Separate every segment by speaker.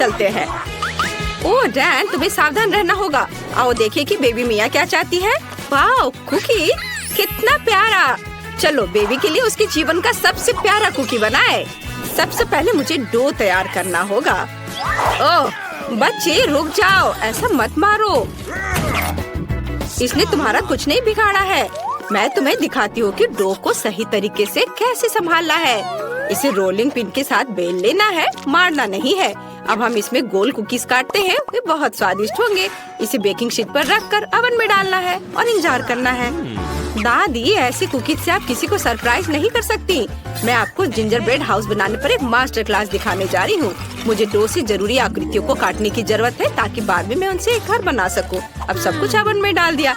Speaker 1: चलते हैं। ओह डैन, तुम्हें सावधान रहना होगा। आओ देखें कि बेबी मिया क्या चाहती है। वाओ, कुकी कितना प्यारा। चलो बेबी के लिए उसके जीवन का सबसे प्यारा कुकी बनाए। सबसे पहले मुझे डो तैयार करना होगा। ओह बच्चे रुक जाओ, ऐसा मत मारो। इसने तुम्हारा कुछ नहीं बिगाड़ा है। मैं तुम्हें दिखाती हूँ कि डो को सही तरीके से कैसे संभालना है। इसे रोलिंग पिन के साथ बेल लेना है, मारना नहीं है। अब हम इसमें गोल कुकीज काटते हैं, वे बहुत स्वादिष्ट होंगे। इसे बेकिंग शीट पर रखकर ओवन में डालना है और इंतजार करना है। दादी, ऐसे कुकीज से आप किसी को सरप्राइज नहीं कर सकती। मैं आपको जिंजर ब्रेड हाउस बनाने पर एक मास्टर क्लास दिखाने जा रही हूँ। मुझे डो से जरूरी आकृतियों को काटने की जरूरत है ताकि बाद में मैं उनसे एक घर बना सकूँ। अब सब कुछ ओवन में डाल दिया।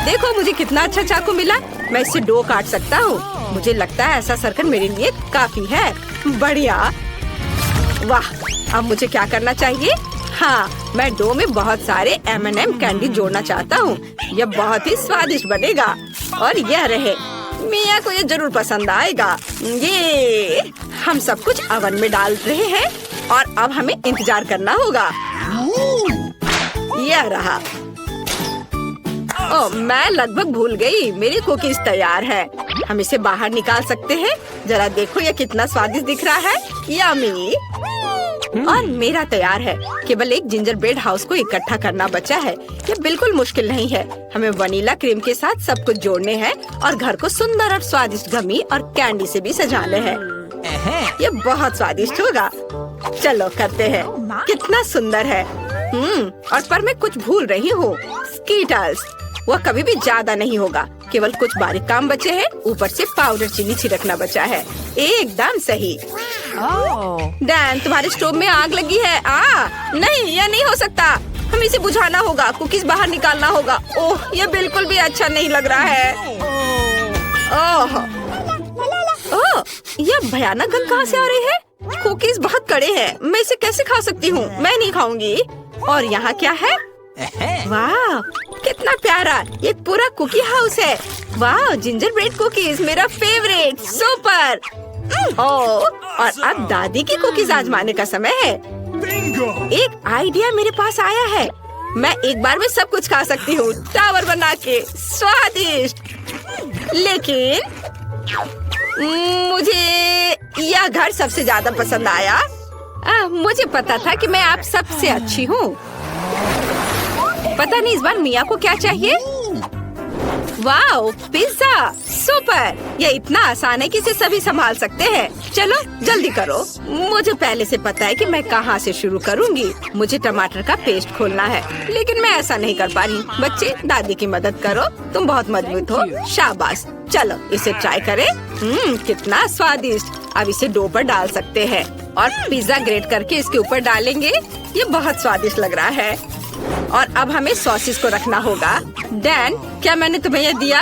Speaker 1: देखो मुझे कितना अच्छा चाकू मिला। मैं इससे डो काट सकता हूँ। मुझे लगता है ऐसा सर्कल मेरे लिए काफी है। बढ़िया, वाह। अब मुझे क्या करना चाहिए? हाँ, मैं डो में बहुत सारे M&M कैंडी जोड़ना चाहता हूँ। यह बहुत ही स्वादिष्ट बनेगा और यह रहे, मिया को ये जरूर पसंद आएगा। ये हम सब कुछ ओवन में डाल रहे हैं और अब हमें इंतजार करना होगा। यह रहा। ओह, मैं लगभग भूल गई, मेरी कुकीज तैयार है। हम इसे बाहर निकाल सकते हैं। जरा देखो ये कितना स्वादिष्ट दिख रहा है। यम्मी। और मेरा तैयार है। केवल एक जिंजर ब्रेड हाउस को इकट्ठा करना बचा है। ये बिल्कुल मुश्किल नहीं है। हमें वनीला क्रीम के साथ सब कुछ जोड़ने हैं और घर को सुंदर और स्वादिष्ट गमी और कैंडी से भी सजाने हैं। ये बहुत स्वादिष्ट होगा। चलो करते हैं। कितना सुंदर है। और पर मैं कुछ भूल रही हूँ। स्कीटल्स, वह कभी भी ज्यादा नहीं होगा। केवल कुछ बारीक काम बचे हैं। ऊपर से पाउडर चीनी छिड़कना बचा है। एकदम सही। डैन, तुम्हारे स्टोव में आग लगी है। नहीं, यह नहीं हो सकता। हमें इसे बुझाना होगा। कुकीज बाहर निकालना होगा। ओह, यह बिल्कुल भी अच्छा नहीं लग रहा है। ओह, यह भयानक गंध कहाँ से आ रही है? कुकीज बहुत कड़े हैं। मैं इसे कैसे खा सकती हूँ? मैं नहीं खाऊंगी। और यहाँ क्या है? वाह, कितना प्यारा। ये पूरा कुकी हाउस है। वाह, जिंजर ब्रेड कुकीज मेरा फेवरेट। सुपर। और अब दादी की कुकीज आजमाने का समय है। एक आइडिया मेरे पास आया है। मैं एक बार में सब कुछ खा सकती हूँ, टावर बना के। स्वादिष्ट। लेकिन मुझे यह घर सबसे ज्यादा पसंद आया। मुझे पता था कि मैं आप सबसे अच्छी हूँ। पता नहीं इस बार मिया को क्या चाहिए। Wow, pizza. सुपर। यह इतना आसान है कि इसे सभी संभाल सकते हैं। चलो जल्दी करो। मुझे पहले से पता है कि मैं कहाँ से शुरू करूँगी। मुझे टमाटर का पेस्ट खोलना है, लेकिन मैं ऐसा नहीं कर पा रही। बच्चे, दादी की मदद करो। तुम बहुत मजबूत हो। शाबाश। चलो इसे ट्राई करें। कितना स्वादिष्ट। अब इसे डो पर डाल सकते हैं और पिज्जा ग्रेट करके इसके ऊपर डालेंगे। ये बहुत स्वादिष्ट लग रहा है। और अब हमें सॉसेस को रखना होगा। डैन, क्या मैंने तुम्हें ये दिया?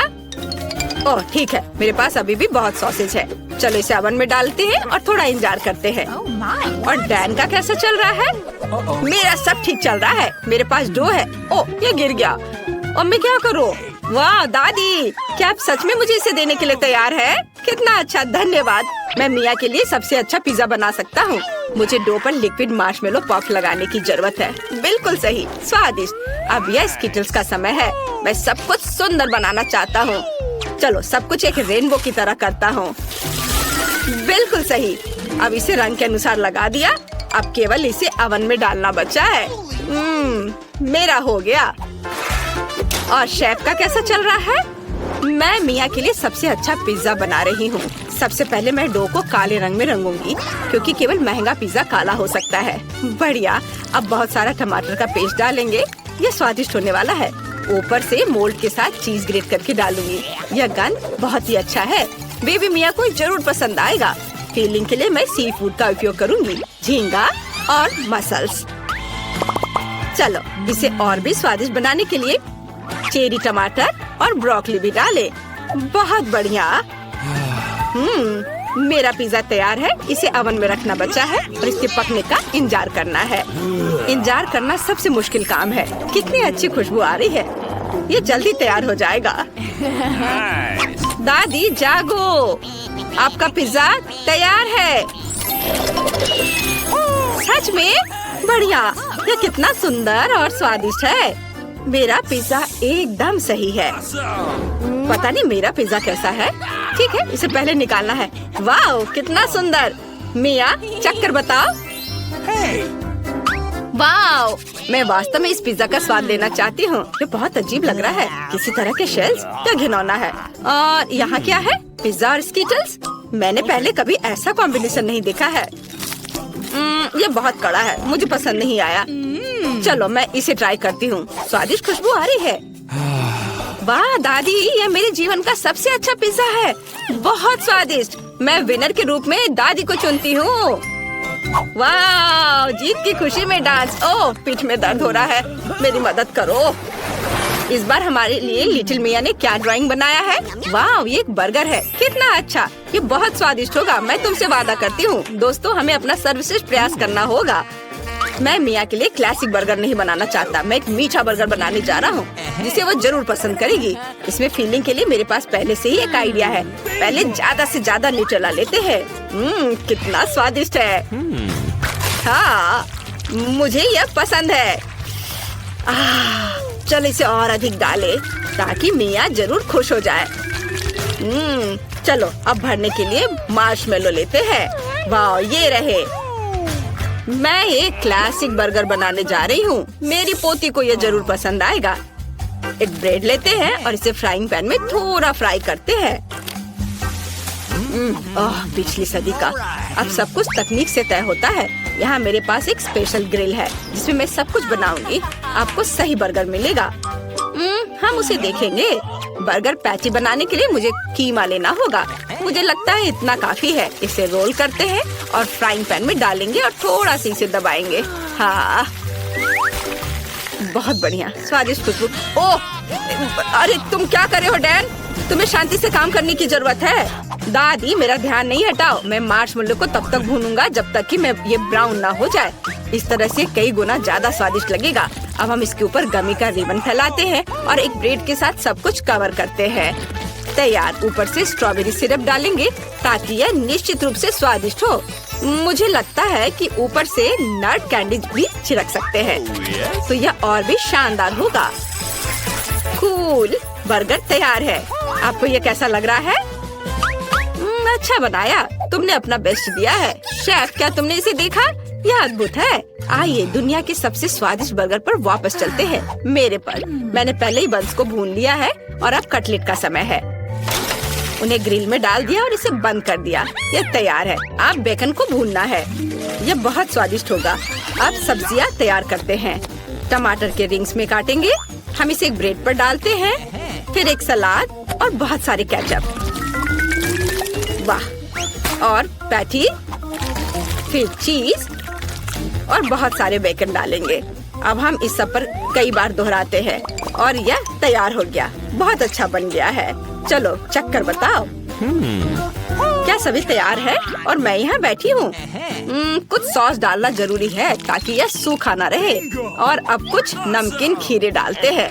Speaker 1: ओह ठीक है, मेरे पास अभी भी बहुत सॉसेज है। चलो इसे ओवन में डालते हैं और थोड़ा इंतजार करते हैं। और डैन का कैसा चल रहा है? मेरा सब ठीक चल रहा है। मेरे पास डो है। ओह, ये गिर गया। और मैं क्या करूँ? वाह दादी, क्या आप सच में मुझे इसे देने के लिए तैयार है? कितना अच्छा, धन्यवाद। मैं मिया के लिए सबसे अच्छा पिज्जा बना सकता हूँ। मुझे डो पर लिक्विड मार्शमेलो पफ लगाने की जरूरत है। बिल्कुल सही, स्वादिष्ट। अब यह स्कीटल्स का समय है। मैं सब कुछ सुंदर बनाना चाहता हूँ। चलो सब कुछ एक रेनबो की तरह करता हूँ। बिल्कुल सही। अब इसे रंग के अनुसार लगा दिया। अब केवल इसे ओवन में डालना बचा है। मेरा हो गया। और शेफ का कैसा चल रहा है? मैं मिया के लिए सबसे अच्छा पिज्जा बना रही हूँ। सबसे पहले मैं डो को काले रंग में रंगूंगी, क्योंकि केवल महंगा पिज्जा काला हो सकता है। बढ़िया। अब बहुत सारा टमाटर का पेस्ट डालेंगे। यह स्वादिष्ट होने वाला है। ऊपर से मोल्ड के साथ चीज ग्रेट करके डालूंगी। यह गंध बहुत ही अच्छा है। बेबी मिया को जरूर पसंद आएगा। फीलिंग के लिए मैं सी फूड का उपयोग करूंगी, झींगा और मसल्स। चलो इसे और भी स्वादिष्ट बनाने के लिए चेरी टमाटर और ब्रोकली भी डालें। बहुत बढ़िया। मेरा पिज्जा तैयार है। इसे ओवन में रखना बचा है और इसके पकने का इंतजार करना है। इंतजार करना सबसे मुश्किल काम है। कितनी अच्छी खुशबू आ रही है। ये जल्दी तैयार हो जाएगा। दादी जागो, आपका पिज्जा तैयार है। सच में बढ़िया। यह कितना सुंदर और स्वादिष्ट है। मेरा पिज्जा एकदम सही है। पता नहीं मेरा पिज्जा कैसा है। ठीक है, इसे पहले निकालना है। वाह, कितना सुंदर। मिया, चक्कर बताओ। वाह, मैं वास्तव में इस पिज्जा का स्वाद लेना चाहती हूँ। ये बहुत अजीब लग रहा है, किसी तरह के शेल्स। क्या घिनौना है। और यहाँ क्या है? पिज्जा और स्कीटल्स। मैंने पहले कभी ऐसा कॉम्बिनेशन नहीं देखा है। ये बहुत कड़ा है, मुझे पसंद नहीं आया। चलो मैं इसे ट्राई करती हूँ। स्वादिष्ट खुशबू आ रही है। वाह दादी, ये मेरे जीवन का सबसे अच्छा पिज्जा है। बहुत स्वादिष्ट। मैं विनर के रूप में दादी को चुनती हूँ। वाह, जीत की खुशी में डांस। ओह, पीठ में दर्द हो रहा है, मेरी मदद करो। इस बार हमारे लिए लिटिल मिया ने क्या ड्राइंग बनाया है? वाह, ये एक बर्गर है। कितना अच्छा। ये बहुत स्वादिष्ट होगा, मैं तुमसे वादा करती हूँ। दोस्तों, हमें अपना सर्वश्रेष्ठ प्रयास करना होगा। मैं मिया के लिए क्लासिक बर्गर नहीं बनाना चाहता। मैं एक मीठा बर्गर बनाने जा रहा हूँ, जिसे वो जरूर पसंद करेगी। इसमें फीलिंग के लिए मेरे पास पहले से ही एक आइडिया है। पहले ज्यादा से ज्यादा न्यूट्रेला लेते हैं। कितना स्वादिष्ट है। हाँ, मुझे यह पसंद है। चलो इसे और अधिक डाले ताकि मिया जरूर खुश हो जाए। चलो अब भरने के लिए मार्शमेलो लेते हैं। वाह, ये रहे। मैं एक क्लासिक बर्गर बनाने जा रही हूँ। मेरी पोती को यह जरूर पसंद आएगा। एक ब्रेड लेते हैं और इसे फ्राइंग पैन में थोड़ा फ्राई करते हैं। पिछली सदी का। अब सब कुछ तकनीक से तय होता है। यहाँ मेरे पास एक स्पेशल ग्रिल है, जिसमें मैं सब कुछ बनाऊंगी। आपको सही बर्गर मिलेगा। हम उसे देखेंगे। बर्गर पैटी बनाने के लिए मुझे कीमा लेना होगा। मुझे लगता है इतना काफी है। इसे रोल करते हैं और फ्राइंग पैन में डालेंगे और थोड़ा सा इसे दबाएंगे। हाँ, बहुत बढ़िया, स्वादिष्ट खुशबू। ओह, अरे तुम क्या कर रहे हो डैन? तुम्हें शांति से काम करने की जरूरत है। दादी, मेरा ध्यान नहीं हटाओ। मैं मार्शमेलो को तब तक भूनूंगा जब तक कि ये ब्राउन ना हो जाए। इस तरह से कई गुना ज्यादा स्वादिष्ट लगेगा। अब हम इसके ऊपर गमी का रिबन फैलाते हैं और एक ब्रेड के साथ सब कुछ कवर करते हैं। तैयार। ऊपर से स्ट्रॉबेरी सिरप डालेंगे ताकि यह निश्चित रूप से स्वादिष्ट हो। मुझे लगता है कि ऊपर से नट कैंडीज भी छिड़क सकते हैं, तो यह और भी शानदार होगा। कूल, बर्गर तैयार है। आपको यह कैसा लग रहा है? अच्छा बनाया। तुमने अपना बेस्ट दिया है। शेफ, क्या तुमने इसे देखा? यह अद्भुत है। आइए दुनिया के सबसे स्वादिष्ट बर्गर पर वापस चलते हैं। मेरे पर। मैंने पहले ही बंस को भून लिया है और अब कटलेट का समय है। उन्हें ग्रिल में डाल दिया और इसे बंद कर दिया। यह तैयार है। अब बेकन को भूनना है। यह बहुत स्वादिष्ट होगा। अब सब्जियां तैयार करते हैं। टमाटर के रिंग्स में काटेंगे। हम इसे एक ब्रेड पर डालते हैं, फिर एक सलाद और बहुत सारे केचप। वाह, और पैटी, फिर चीज और बहुत सारे बेकन डालेंगे। अब हम इस सब पर कई बार दोहराते हैं और यह तैयार हो गया। बहुत अच्छा बन गया है। चलो चक्कर बताओ। क्या सभी तैयार है? और मैं यहाँ बैठी हूँ। कुछ सॉस डालना जरूरी है ताकि यह सूखा ना रहे। और अब कुछ नमकीन खीरे डालते हैं।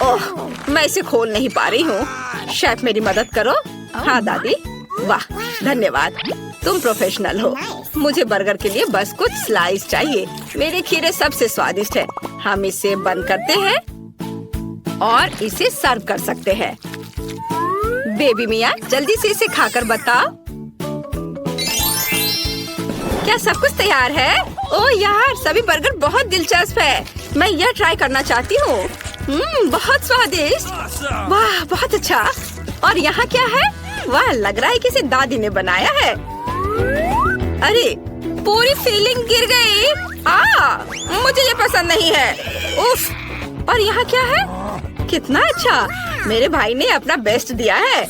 Speaker 1: ओह, मैं इसे खोल नहीं पा रही हूँ। शेफ, मेरी मदद करो। हाँ दादी। वाह, धन्यवाद। तुम प्रोफेशनल हो। मुझे बर्गर के लिए बस कुछ स्लाइस चाहिए। मेरे खीरे सबसे स्वादिष्ट है। हम इसे बंद करते हैं और इसे सर्व कर सकते हैं। बेबी मिया, जल्दी से इसे खाकर बताओ। क्या सब कुछ तैयार है? ओह यार, सभी बर्गर बहुत दिलचस्प है। मैं यह ट्राई करना चाहती हूँ। बहुत स्वादिष्ट। वाह, बहुत अच्छा। और यहाँ क्या है? वाह, लग रहा है कि इसे दादी ने बनाया है। अरे, पूरी फीलिंग गिर गई। मुझे ये पसंद नहीं है। उफ। और यहाँ क्या है? कितना अच्छा। मेरे भाई ने अपना बेस्ट दिया है।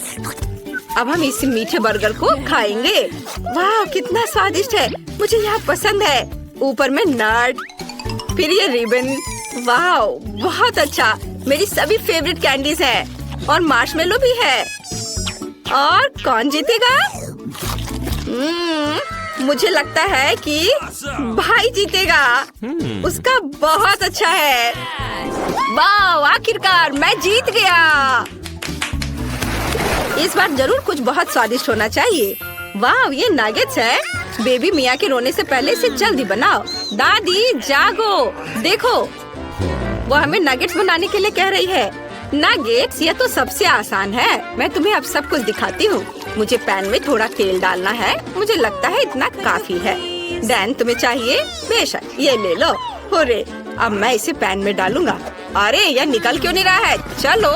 Speaker 1: अब हम इस मीठे बर्गर को खाएंगे। वाह, कितना स्वादिष्ट है। मुझे यह पसंद है। ऊपर में नट, फिर ये रिबन। वाह, बहुत अच्छा। मेरी सभी फेवरेट कैंडीज हैं और मार्शमेलो भी है। और कौन जीतेगा? मुझे लगता है कि भाई जीतेगा। उसका बहुत अच्छा है। वाह, आखिरकार मैं जीत गया। इस बार जरूर कुछ बहुत स्वादिष्ट होना चाहिए। वाह, ये नगेट्स है। बेबी मिया के रोने से पहले इसे जल्दी बनाओ। दादी जागो, देखो वो हमें नगेट्स बनाने के लिए कह रही है। नगेट्स, ये तो सबसे आसान है। मैं तुम्हें अब सब कुछ दिखाती हूँ। मुझे पैन में थोड़ा तेल डालना है। मुझे लगता है इतना काफी है। डैन, तुम्हें चाहिए? बेशक, ये ले लो। हुर्रे, अब मैं इसे पैन में डालूंगा। अरे यह निकल क्यों नहीं रहा है? चलो,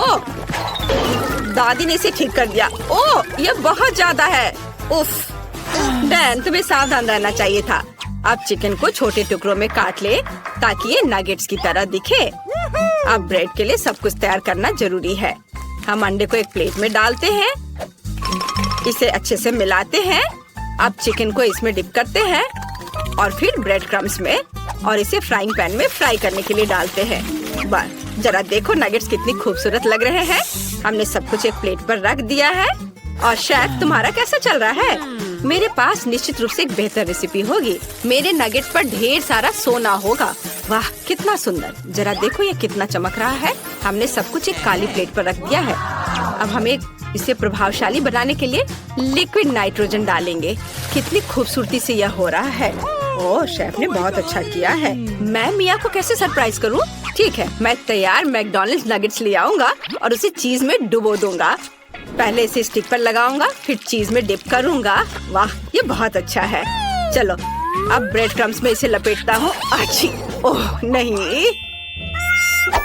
Speaker 1: दादी ने इसे ठीक कर दिया। ओह, ये बहुत ज्यादा है। उफ, डैन तुम्हें सावधान रहना चाहिए था। अब चिकन को छोटे टुकड़ों में काट ले ताकि ये नगेट्स की तरह दिखे। अब ब्रेड के लिए सब कुछ तैयार करना जरूरी है। हम अंडे को एक प्लेट में डालते हैं, इसे अच्छे से मिलाते हैं। अब चिकन को इसमें डिप करते हैं और फिर ब्रेड क्रम्स में, और इसे फ्राइंग पैन में फ्राई करने के लिए डालते हैं। बस जरा देखो नगेट्स कितनी खूबसूरत लग रहे हैं। हमने सब कुछ एक प्लेट पर रख दिया है। और शेफ, तुम्हारा कैसा चल रहा है? मेरे पास निश्चित रूप से एक बेहतर रेसिपी होगी। मेरे नगेट्स पर ढेर सारा सोना होगा। वाह, कितना सुंदर। जरा देखो ये कितना चमक रहा है। हमने सब कुछ एक काली प्लेट पर रख दिया है। अब हमें इसे प्रभावशाली बनाने के लिए लिक्विड नाइट्रोजन डालेंगे। कितनी खूबसूरती से यह हो रहा है। ओह, शेफ ने बहुत अच्छा किया है। मैं मिया को कैसे सरप्राइज करूं? ठीक है, मैं तैयार मैकडॉनल्ड्स नगेट्स ले आऊंगा और उसे चीज में डुबो दूंगा। पहले इसे स्टिक पर लगाऊंगा, फिर चीज में डिप करूंगा। वाह, ये बहुत अच्छा है। चलो, अब ब्रेड क्रम्स में इसे लपेटता हूँ। अच्छी, ओह नहीं,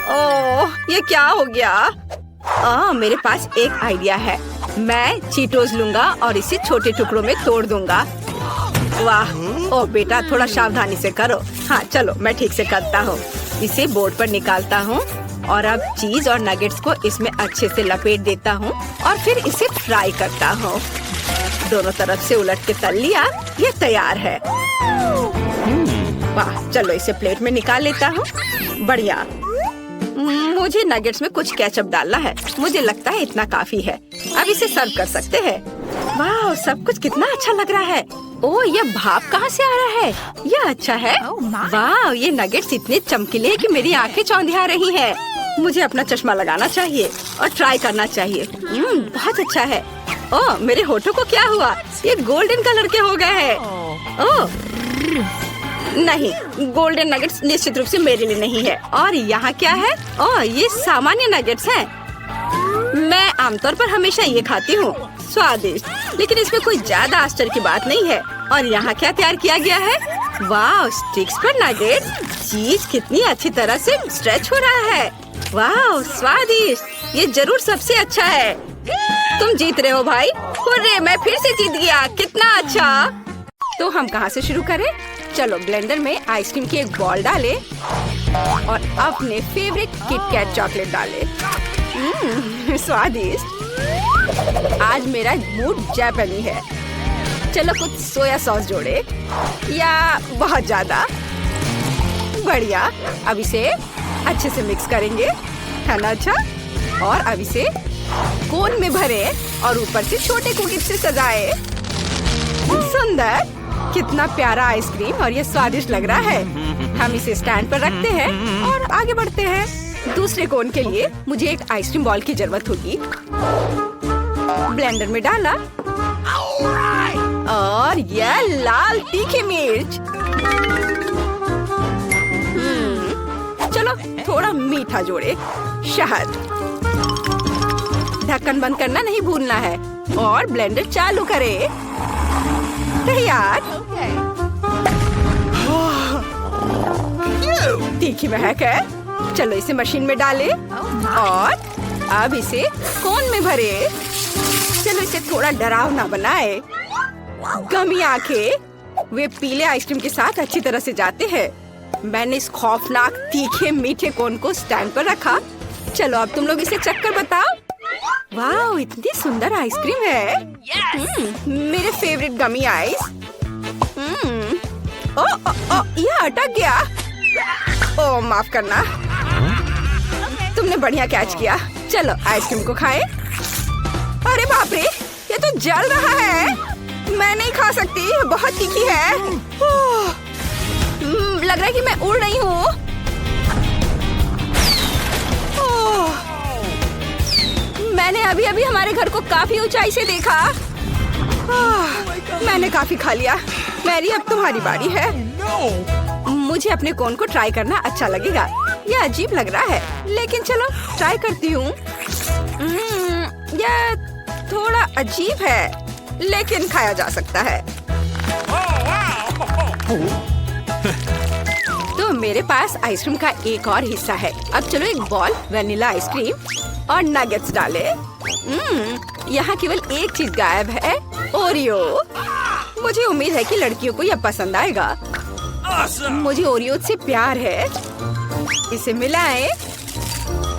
Speaker 1: ओह ये क्या हो गया? मेरे पास एक आइडिया है। मैं चीटोस लूंगा और इसे छोटे टुकड़ों में तोड़ दूंगा। वाह, ओह बेटा, थोड़ा सावधानी से करो। हाँ चलो, मैं ठीक से करता हूँ। इसे बोर्ड पर निकालता हूँ और अब चीज और नगेट्स को इसमें अच्छे से लपेट देता हूँ और फिर इसे फ्राई करता हूँ। दोनों तरफ से उलट के तल लिया। ये तैयार है। वाह, चलो इसे प्लेट में निकाल लेता हूँ। बढ़िया। मुझे नगेट्स में कुछ केचप डालना है। मुझे लगता है इतना काफी है। अब इसे सर्व कर सकते हैं। वाह, सब कुछ कितना अच्छा लग रहा है। ओह, ये भाप कहाँ से आ रहा है? यह अच्छा है। वाह, ये नगेट्स इतने चमकीले हैं कि मेरी आंखें चौंधिया रही हैं। मुझे अपना चश्मा लगाना चाहिए और ट्राई करना चाहिए। बहुत अच्छा है। ओह, मेरे होठों को क्या हुआ? ये गोल्डन कलर के हो गए हैं। ओह नहीं, गोल्डन नगेट्स निश्चित रूप से मेरे लिए नहीं है। और यहाँ क्या है? ओह, ये सामान्य नगेट्स हैं। मैं आमतौर पर हमेशा ये खाती हूँ। स्वादिष्ट, लेकिन इसमें कोई ज्यादा आश्चर्य की बात नहीं है। और यहाँ क्या तैयार किया गया है? वाह, स्टिक्स पर नगेट्स। चीज कितनी अच्छी तरह से स्ट्रेच हो रहा है। वाह, स्वादिष्ट। ये जरूर सबसे अच्छा है। तुम जीत रहे हो भाई। हुर्रे, मैं फिर से जीत गया। कितना अच्छा। तो हम कहाँ से शुरू करें? चलो, ब्लेंडर में आइसक्रीम की एक बॉल डाले और अपने फेवरेट किटकैट चॉकलेट डाले। स्वादिष्ट। आज मेरा मूड जापानी है। चलो कुछ सोया सॉस जोड़े, या बहुत ज्यादा। बढ़िया। अब इसे अच्छे से मिक्स करेंगे, है ना? अच्छा। और अब इसे कोन में भरे और ऊपर से छोटे कुकीज से सजाए। सुंदर, कितना प्यारा आइसक्रीम, और ये स्वादिष्ट लग रहा है। हम इसे स्टैंड पर रखते हैं और आगे बढ़ते हैं। दूसरे कोन के लिए मुझे एक आइसक्रीम बॉल की जरूरत होगी। ब्लेंडर में डाला और यह लाल तीखी मिर्च। चलो थोड़ा मीठा जोड़े, शहद। ढक्कन बंद करना नहीं भूलना है और ब्लेंडर चालू करें। तैयार। तीखी महक है। चलो इसे मशीन में डालें और अब इसे कोन में भरे। चलो इसे थोड़ा डरावना बनाए। गमी आंखें वे पीले आइसक्रीम के साथ अच्छी तरह से जाते हैं। मैंने इस खौफनाक तीखे मीठे कोन को स्टैंड पर रखा। चलो अब तुम लोग इसे चक्कर बताओ। वाह, इतनी सुंदर आइसक्रीम है। मेरे फेवरेट गमी आइस। ये अटक गया। ओह माफ करना। तुमने बढ़िया कैच किया। चलो आइसक्रीम को खाएं। अरे बाप रे, ये तो जल रहा है। मैं नहीं खा सकती, बहुत तीखी है। लग रहा है कि मैं उड़ रही हूँ। मैंने अभी अभी हमारे घर को काफी ऊंचाई से देखा। मैंने काफी खा लिया। मैरी, अब तुम्हारी बारी है। मुझे अपने कोन को ट्राई करना अच्छा लगेगा। यह अजीब लग रहा है, लेकिन चलो ट्राई करती हूँ। यह थोड़ा अजीब है, लेकिन खाया जा सकता है। तो मेरे पास आइसक्रीम का एक और हिस्सा है। अब चलो एक बॉल वनीला आइसक्रीम और नगेट्स डाले। यहाँ केवल एक चीज गायब है, ओरियो। मुझे उम्मीद है कि लड़कियों को यह पसंद आएगा। मुझे ओरियो से प्यार है। इसे मिलाएं।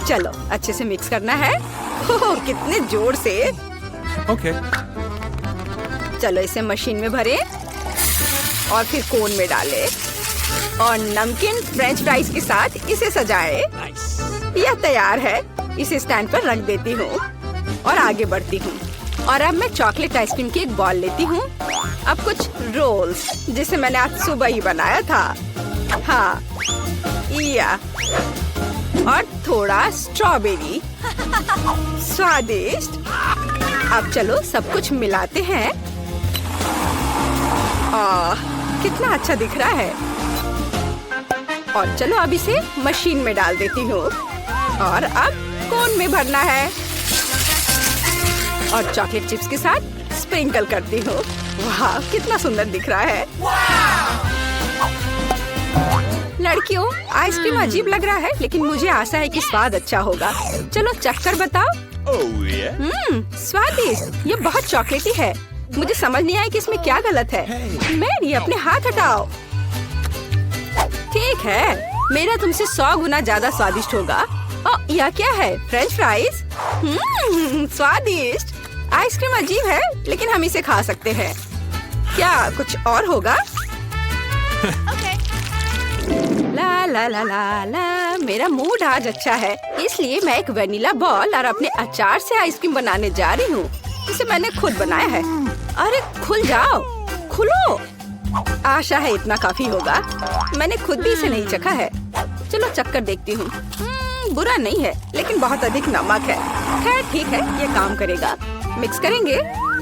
Speaker 1: चलो अच्छे से मिक्स करना है। ओह, कितने जोर से।
Speaker 2: Okay.
Speaker 1: चलो इसे मशीन में भरें और फिर कोन में डालें और नमकीन फ्रेंच फ्राइज के साथ इसे सजाएं। यह तैयार है। इसे स्टैंड पर रख देती हूँ और आगे बढ़ती हूँ। और अब मैं चॉकलेट आइसक्रीम की एक बॉल लेती हूँ। अब कुछ रोल्स, जिसे मैंने आज सुबह ही बनाया था। हाँ, या और थोड़ा स्ट्रॉबेरी। स्वादिष्ट। अब चलो सब कुछ मिलाते हैं। कितना अच्छा दिख रहा है। और चलो अब इसे मशीन में डाल देती हूँ और अब कोन में भरना है और चॉकलेट चिप्स के साथ स्प्रिंकल करती हूँ। वाह, कितना सुंदर दिख रहा है। लड़कियों, आइसक्रीम अजीब लग रहा है, लेकिन मुझे आशा है कि स्वाद अच्छा होगा। चलो चक्कर बताओ। स्वादिष्ट। ये बहुत चॉकलेटी है। मुझे समझ नहीं आया कि इसमें क्या गलत है। मैरी, अपने हाथ हटाओ। ठीक है, मेरा तुमसे 100 गुना ज्यादा स्वादिष्ट होगा। यह क्या है? French fries. स्वादिष्ट। आइसक्रीम अजीब है, लेकिन हम इसे खा सकते हैं। क्या कुछ और होगा? ला ला ला ला ला, मेरा मूड आज अच्छा है, इसलिए मैं एक वनीला बॉल और अपने अचार से आइसक्रीम बनाने जा रही हूँ। इसे मैंने खुद बनाया है। अरे खुल जाओ, खुलो। आशा है इतना काफी होगा। मैंने खुद भी इसे नहीं चखा है। चलो चक्कर देखती हूँ। बुरा नहीं है, लेकिन बहुत अधिक नमक है। खैर ठीक है, ये काम करेगा। मिक्स करेंगे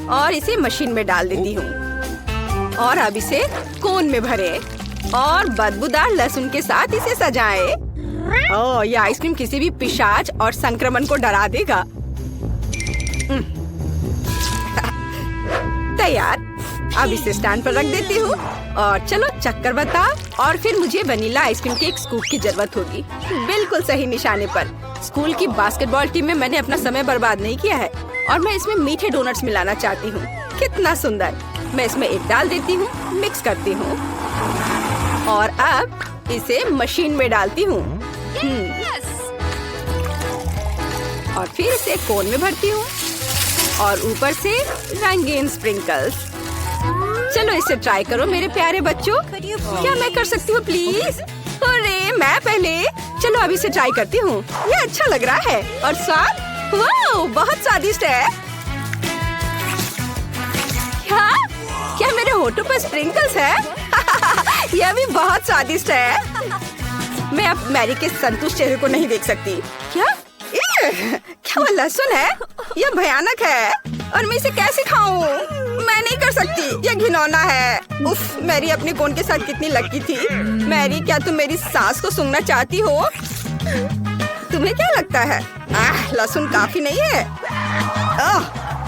Speaker 1: और इसे मशीन में डाल देती हूँ। और अब इसे कोन में भरें और बदबूदार लहसुन के साथ इसे सजाएं। यह आइसक्रीम किसी भी पिशाच और संक्रमण को डरा देगा। तैयार। अब इसे स्टैंड पर रख देती हूँ और चलो चक्कर बता। और फिर मुझे वनीला आइसक्रीम के एक स्कूप की जरूरत होगी। बिल्कुल सही निशाने पर। स्कूल की बास्केटबॉल टीम में मैंने अपना समय बर्बाद नहीं किया है और मैं इसमें मीठे डोनट्स मिलाना चाहती हूँ। कितना सुंदर। मैं इसमें एक डाल देती हूँ, मिक्स करती हूँ और अब इसे मशीन में डालती हूँ। और फिर इसे कोन में भरती हूँ और ऊपर से रंगीन स्प्रिंकल्स। चलो इसे ट्राई करो मेरे प्यारे बच्चों। क्या मैं कर सकती हूँ प्लीज? अरे मैं पहले। चलो अब इसे ट्राई करती हूँ। ये अच्छा लग रहा है और स्वाद, वाह, बहुत स्वादिष्ट है। क्या मेरे होठों पर स्प्रिंकल्स है? यह भी बहुत स्वादिष्ट है। मैं अब मैरी के संतुष्ट चेहरे को नहीं देख सकती। क्या वो लहसुन है? यह भयानक है और मैं इसे कैसे खाऊं? मैं नहीं कर सकती, यह घिनौना है। उफ, मैरी अपने कोन के साथ कितनी लकी थी। मैरी, क्या तुम मेरी सांस को सूंघना चाहती हो? तुम्हें क्या लगता है? लहसुन काफी नहीं है?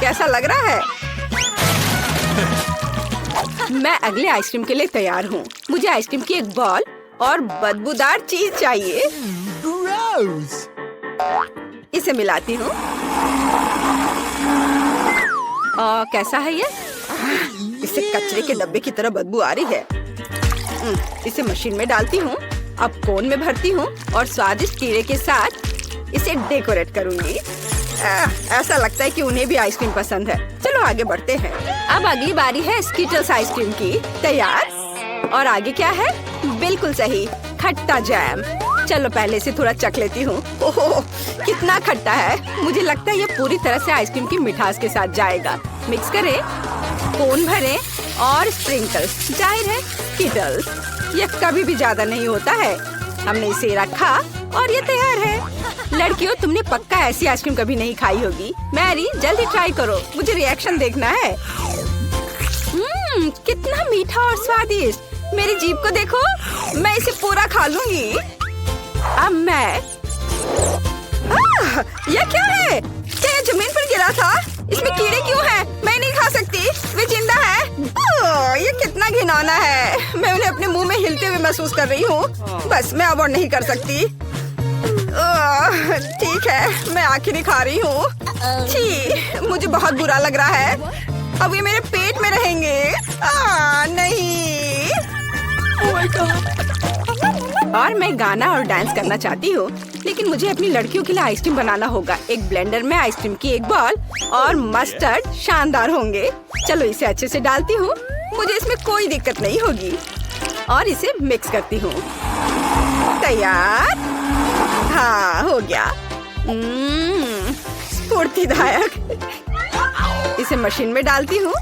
Speaker 1: कैसा लग रहा है? मैं अगले आइसक्रीम के लिए तैयार हूँ। मुझे आइसक्रीम की एक बॉल और बदबूदार चीज चाहिए। इसे मिलाती हूँ। कैसा है ये? इसे कचरे के डब्बे की तरह बदबू आ रही है। इसे मशीन में डालती हूँ। अब कोन में भरती हूँ और स्वादिष्ट कीड़े के साथ इसे डेकोरेट करूँगी। ऐसा लगता है कि उन्हें भी आइसक्रीम पसंद है। चलो आगे बढ़ते हैं। अब अगली बारी है स्कीटल्स आइसक्रीम की। तैयार? और आगे क्या है? बिल्कुल सही, खट्टा जैम। चलो पहले से थोड़ा चख लेती हूँ। ओह, कितना खट्टा है। मुझे लगता है ये पूरी तरह से आइसक्रीम की मिठास के साथ जाएगा। मिक्स करें, कोन भरें और स्प्रिंकल्स। जाहिर है स्कीटल्स। ये कभी भी ज्यादा नहीं होता है। हमने इसे रखा और ये तैयार है। लड़कियों, तुमने पक्का ऐसी आइसक्रीम कभी नहीं खाई होगी। मैरी, जल्दी ट्राई करो, मुझे रिएक्शन देखना है। कितना मीठा और स्वादिष्ट। मेरी जीभ को देखो, मैं इसे पूरा खा लूंगी। अब मैं यह क्या है? क्या यह जमीन पर गिरा था? इसमें कीड़े क्यों हैं? मैं नहीं खा सकती, वे जिंदा है। ये कितना घिनौना है। मैं उन्हें अपने मुंह में हिलते हुए महसूस कर रही हूँ। बस मैं अब और नहीं कर सकती। ठीक है, मैं आखिर ही खा रही हूँ। छी, मुझे बहुत बुरा लग रहा है। अब ये मेरे पेट में रहेंगे। नहीं। और मैं गाना और डांस करना चाहती हूँ, लेकिन मुझे अपनी लड़कियों के लिए आइसक्रीम बनाना होगा। एक ब्लेंडर में आइसक्रीम की एक बॉल और मस्टर्ड शानदार होंगे। चलो इसे अच्छे से डालती हूँ, मुझे इसमें कोई दिक्कत नहीं होगी। और इसे मिक्स करती हूँ। तैयार? हाँ, हो गया। स्फूर्तिदायक। इसे मशीन में डालती हूँ।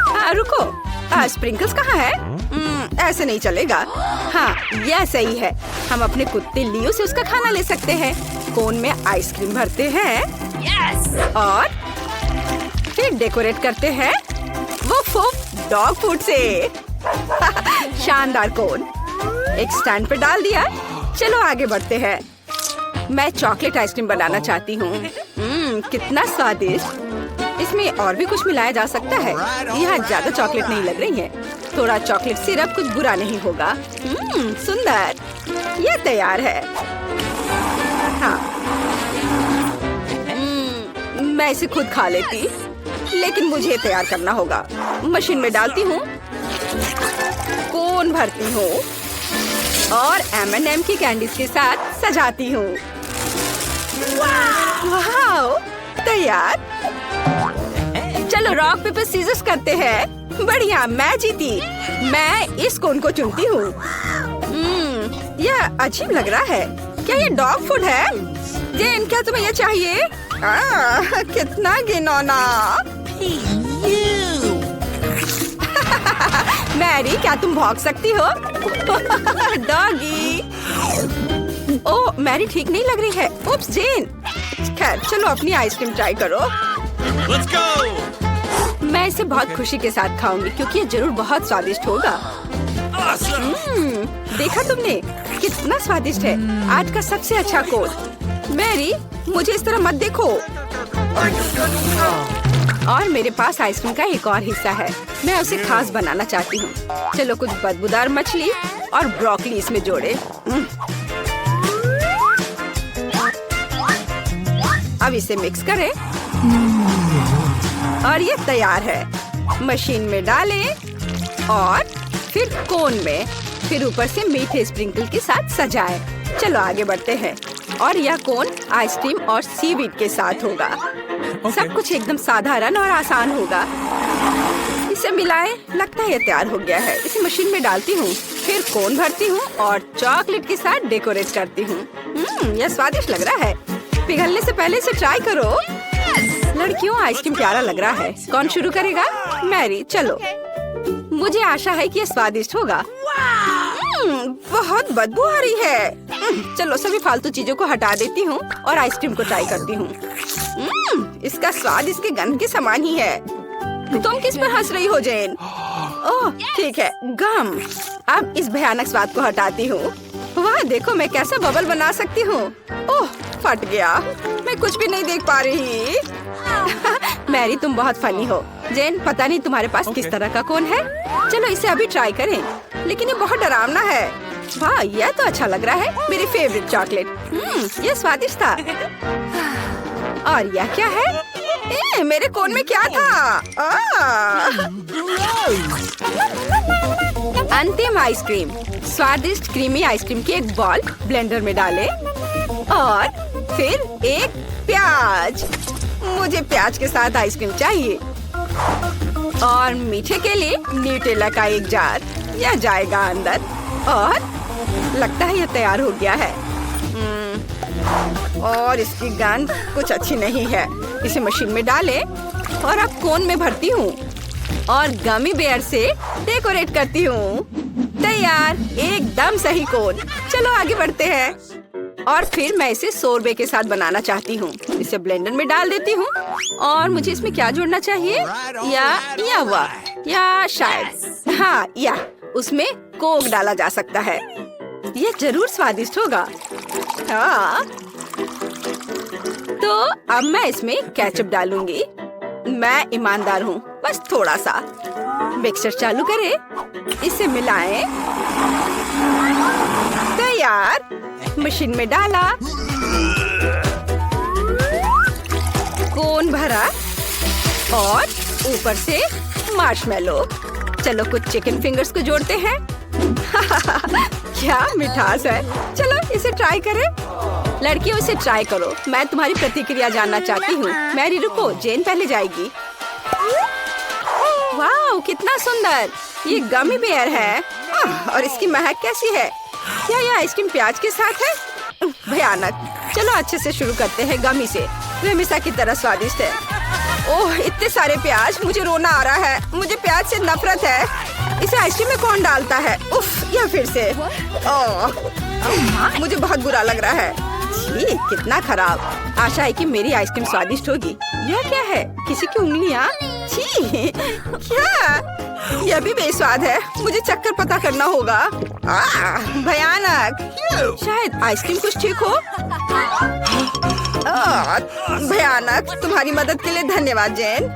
Speaker 1: हाँ, रुको, स्प्रिंकल्स कहाँ है? ऐसे नहीं चलेगा। हाँ, यह सही है। हम अपने कुत्ते लियो से उसका खाना ले सकते हैं। कोन में आइसक्रीम भरते हैं। और फिर डेकोरेट करते हैं वो डॉग फूड से। शानदार कोन। एक स्टैंड पे डाल दिया। चलो आगे बढ़ते हैं। मैं चॉकलेट आइसक्रीम बनाना चाहती हूँ। कितना स्वादिष्ट। इसमें और भी कुछ मिलाया जा सकता है। यहाँ ज्यादा चॉकलेट नहीं लग रही है। थोड़ा चॉकलेट सिरप कुछ बुरा नहीं होगा। सुंदर। यह तैयार है। हाँ, मैं इसे खुद खा लेती, लेकिन मुझे तैयार करना होगा। मशीन में डालती हूँ, कोन भरती हूँ और M&M की कैंडीज के साथ सजाती हूँ। वाह, तैयार। चलो रॉक पेपर सीजर्स करते हैं। बढ़िया, मैं जीती। मैं इस कोन को चुनती हूँ। यह अजीब लग रहा है। क्या ये डॉग फूड है? जेन, क्या तुम्हें यह चाहिए? कितना घिनौना। मैरी, क्या तुम भौंक सकती हो? डॉगी। ओह, मैरी ठीक नहीं लग रही है। उप्स, जेन। खैर, चलो अपनी आइसक्रीम ट्राई करो।
Speaker 2: Let's go!
Speaker 1: मैं इसे बहुत खुशी के साथ खाऊंगी क्योंकि ये जरूर बहुत स्वादिष्ट होगा। देखा तुमने? कितना स्वादिष्ट है। आज का सबसे अच्छा कोन। मैरी, मुझे इस तरह मत देखो। और मेरे पास आइसक्रीम का एक और हिस्सा है। मैं उसे खास बनाना चाहती हूँ। चलो कुछ बदबूदार मछली और ब्रोकली इसमें जोड़े। अब इसे मिक्स करें और ये तैयार है। मशीन में डालें और फिर कोन में, फिर ऊपर से मीठे स्प्रिंकल के साथ सजाएं। चलो आगे बढ़ते हैं। और यह कोन आइसक्रीम और सीवीड के साथ होगा। सब कुछ एकदम साधारण और आसान होगा। इसे मिलाएं। लगता है ये तैयार हो गया है। इसे मशीन में डालती हूँ, फिर कोन भरती हूँ और चॉकलेट के साथ डेकोरेट करती हूँ। यह स्वादिष्ट लग रहा है। पिघलने से पहले इसे ट्राई करो। लड़कियों, आइसक्रीम प्यारा लग रहा है। कौन शुरू करेगा? मैरी, चलो। मुझे आशा है कि यह स्वादिष्ट होगा। बहुत बदबू आ रही है। चलो सभी फालतू चीजों को हटा देती हूँ और आइसक्रीम को ट्राई करती हूँ। इसका स्वाद इसके गंध के समान ही है। तुम किस पर हंस रही हो, जेन? ओह, ठीक है, गम। अब इस भयानक स्वाद को हटाती हूँ। वाह, देखो मैं कैसा बबल बना सकती हूँ। ओह, फट गया। मैं कुछ भी नहीं देख पा रही। मैरी, तुम बहुत फनी हो। जेन, पता नहीं तुम्हारे पास किस तरह का कोन है। चलो इसे अभी ट्राई करें, लेकिन ये बहुत डरावना है। वाह, यह तो अच्छा लग रहा है। मेरी फेवरेट चॉकलेट। यह स्वादिष्ट था। और यह क्या है? मेरे कोन में क्या था? अंतिम आइसक्रीम। स्वादिष्ट क्रीमी आइसक्रीम की एक बॉल ब्लेंडर में डालें और फिर एक प्याज। मुझे प्याज के साथ आइसक्रीम चाहिए। और मीठे के लिए न्यूटेला का एक जार। यह जाएगा अंदर। और लगता है यह तैयार हो गया है। और इसकी गंध कुछ अच्छी नहीं है। इसे मशीन में डालें और अब कोन में भरती हूँ और गमी बेयर से डेकोरेट करती हूँ। तैयार, एकदम सही कोन। चलो आगे बढ़ते हैं। और फिर मैं इसे सोरबे के साथ बनाना चाहती हूँ। इसे ब्लेंडर में डाल देती हूँ। और मुझे इसमें क्या जोड़ना चाहिए? या शायद हाँ, या उसमें कोक डाला जा सकता है। ये जरूर स्वादिष्ट होगा। हाँ, तो अब मैं इसमें केचप डालूंगी। मैं ईमानदार हूँ, बस थोड़ा सा। मिक्सर चालू करें, इसे मिलाएं। तैयार। मशीन में डाला, कोन भरा और ऊपर से मार्शमेलो। चलो कुछ चिकन फिंगर्स को जोड़ते हैं। क्या मिठास है। चलो इसे ट्राई करें। लड़कियों, इसे ट्राई करो। मैं तुम्हारी प्रतिक्रिया जानना चाहती हूँ। मैरी रुको, जेन पहले जाएगी। वाह, कितना सुंदर। ये गमी बेयर है। और इसकी महक कैसी है? क्या यह आइसक्रीम प्याज के साथ है? भयानक। चलो अच्छे से शुरू करते हैं गमी से। वे हमेशा की तरह स्वादिष्ट है। ओह, इतने सारे प्याज, मुझे रोना आ रहा है। मुझे प्याज से नफरत है। इसे आइसक्रीम में कौन डालता है? उफ, यह फिर से। मुझे बहुत बुरा लग रहा है। छी, कितना खराब। आशा है कि मेरी आइसक्रीम स्वादिष्ट होगी। यह क्या है? किसी की उंगलियां? छी, क्या? यह भी बेस्वाद है। मुझे चक्कर पता करना होगा। भयानक। शायद आइसक्रीम कुछ ठीक हो। भयानक। तुम्हारी मदद के लिए धन्यवाद जेन।